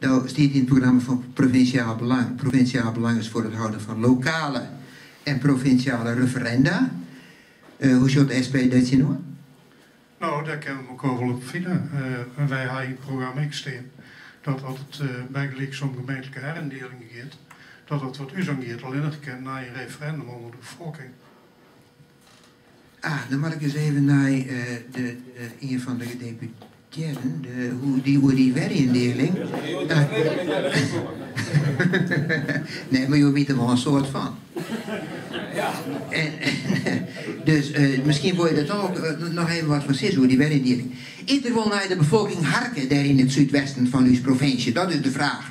Nou staat in het programma van Provinciaal Belang. Provinciaal Belang is voor het houden van lokale en provinciale referenda. Hoe zou de SP dat zien hoor? Nou, daar kunnen we elkaar wel op vinden. Wij hebben in het programma staan dat als het bijgelijk zo'n gemeentelijke herindelingen gaat, dat het wat u zo gaat alleen nog gekend na een referendum onder de bevolking. Dan mag ik eens even naar een van de gedeputeerden, hoe die herindeling. Nee, maar je weet er wel een soort van. Dus misschien wil je dat ook nog even wat van zeggen, hoe die herindeling. Ieder wil naar de bevolking harken daar in het zuidwesten van uw provincie? Dat is de vraag.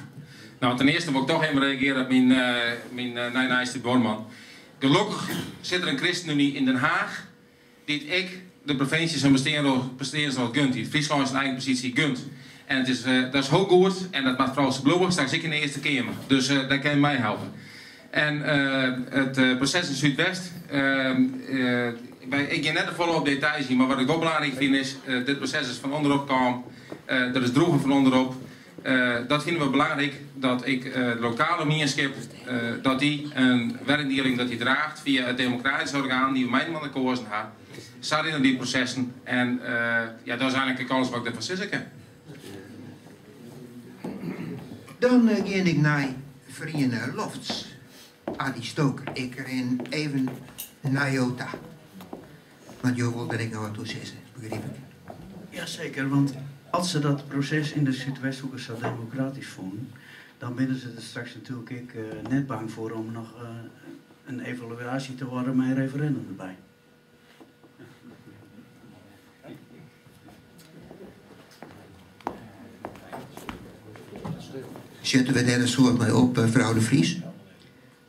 Nou, ten eerste wil ik toch even reageren op mijn naaste Borman. Gelukkig zit er een ChristenUnie in Den Haag die ik de provincie zijn besteden zoals gunt, die Friesland zijn eigen positie gunt. En het is, dat is heel goed en dat maakt vooral bloemen, straks ik in de Eerste Kamer. Dus daar kan je mij helpen. En het proces in Zuidwest, ik ga net de volle details zien, maar wat ik wel belangrijk vind is, dit proces is van onderop kwam, er is droegen van onderop. Dat vinden we belangrijk, dat ik de lokale gemeenschap, dat die een werkdeling dat die draagt via het democratisch orgaan die we mij aan de koersen hebben. Staat in die processen en ja, dat is eigenlijk alles wat ik ervan zeggen kan. Dan ga ik naar Vrienden Lofts. Adi Stoker, ik ren even naar Jota. Want Jo wilde er nog wat toe zeggen, begreep ik. Jazeker, want als ze dat proces in de Zuidwesthoek zo democratisch vonden, dan binnen ze er straks natuurlijk net bang voor om nog een evaluatie te worden met een referendum erbij. Zetten we daar een soort mee op, mevrouw de Vries?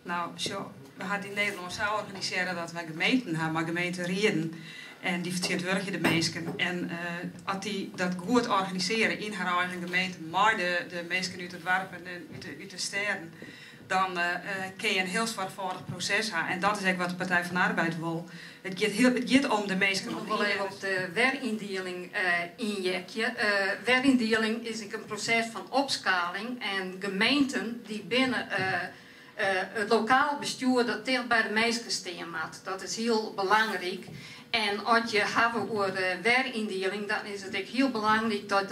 Nou, zo, we hadden in Nederland zo organiseren dat we gemeenten hebben, maar gemeenten rieden. En die vertegenwoordigen de mensen. En als die dat goed organiseren in haar eigen gemeente, maar de mensen uit het dorp en uit de steden, dan kun je een heel zwaarvoudig proces hebben. En dat is eigenlijk wat de Partij van de Arbeid wil. Het gaat om de mensen. Ik wil even op de werindeling injecten. Werindeling is een proces van opschaling en gemeenten die binnen het lokaal bestuur dat dicht bij de mensen staan moet. Dat is heel belangrijk. En als je hebben over de werindeling, dan is het ook heel belangrijk dat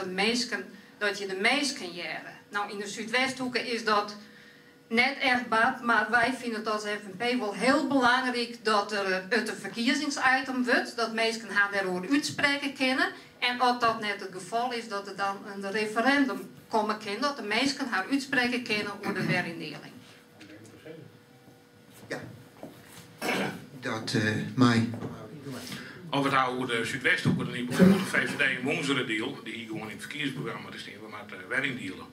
je de mensen jaren. Nou, in de Zuidwesthoeken is dat net echt bad, maar wij vinden het als FNP wel heel belangrijk dat er het een verkiezingsitem wordt, dat mensen haar daarover uitspreken kunnen. En als dat net het geval is, dat er dan een referendum komen kan, dat de mensen haar uitspreken kunnen over de werindeling. Ja, dat mij. Of het houden de Zuidwesthoeken, dan bijvoorbeeld de VVD en Woensere deal, die hier gewoon in het verkiezingsprogramma te staan, we met werindealen.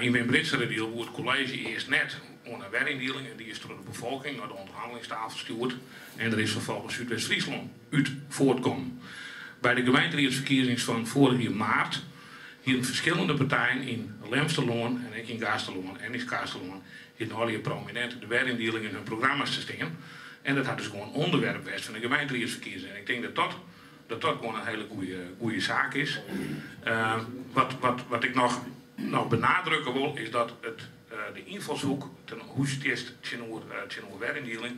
In mijn Britse deal wordt het college eerst net onder een werindeling en die is door de bevolking naar de onderhandelingstafel gestuurd en er is vervolgens Zuidwest-Friesland uit voortkomen. Bij de gemeenteraadsverkiezingen van vorig jaar maart hielden verschillende partijen in Lemsterloon en ik in Gasterloon en in Kasterloon hielden al die prominenten de werindeling in hun programma's te stingen. En dat had dus gewoon onderwerp geweest van de gemeenteraadsverkiezingen. En ik denk dat dat gewoon een hele goede zaak is. Wat ik nog benadrukken wil, is dat de invalshoek ten hoe werindeling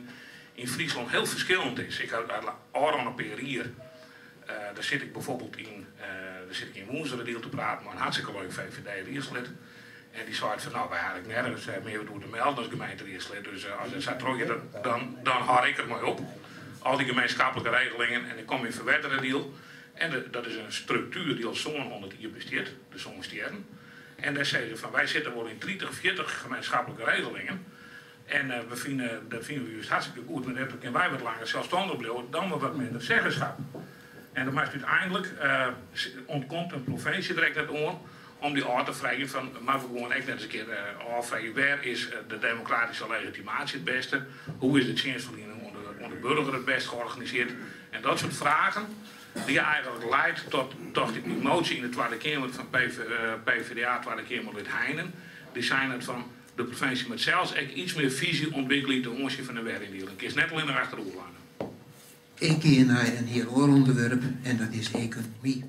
in Friesland heel verschillend is. Ik heb Aron op hier, daar zit ik bijvoorbeeld in Woensere deal te praten, maar een hartstikke leuk VVD-raadslid. En die zei van, nou, wij eigenlijk nergens meer door te melden als gemeenteraadslid. Dus als je zei, dan hou ik er maar op. Al die gemeenschappelijke regelingen en ik kom in verwetteren deal. En dat is een structuur die al zo'n 100 jaar besteedt, de zomerstjerren. En daar zeggen ze van, wij zitten wel in 30, 40 gemeenschappelijke regelingen. En dat vinden we juist hartstikke goed, maar dan kunnen wij wat langer zelfstandig blijven, dan we wat minder zeggenschap. En dan maakt uiteindelijk, ontkomt een provincie direct het oor, om die aan te vragen van, maar we gewoon echt net eens een keer afvragen, waar is de democratische legitimatie het beste? Hoe is de dienstverlening onder burger het best georganiseerd? En dat soort vragen, die eigenlijk leidt tot die motie in de Tweede Kamer van PvdA, Tweede Kamerlid Heijnen. Die zijn het van de provincie met zelfs iets meer visie ontwikkelen ten aanzien van de werindeling. Ik is net alleen naar achterover. Ik keer naar een heel ander onderwerp en dat is economie.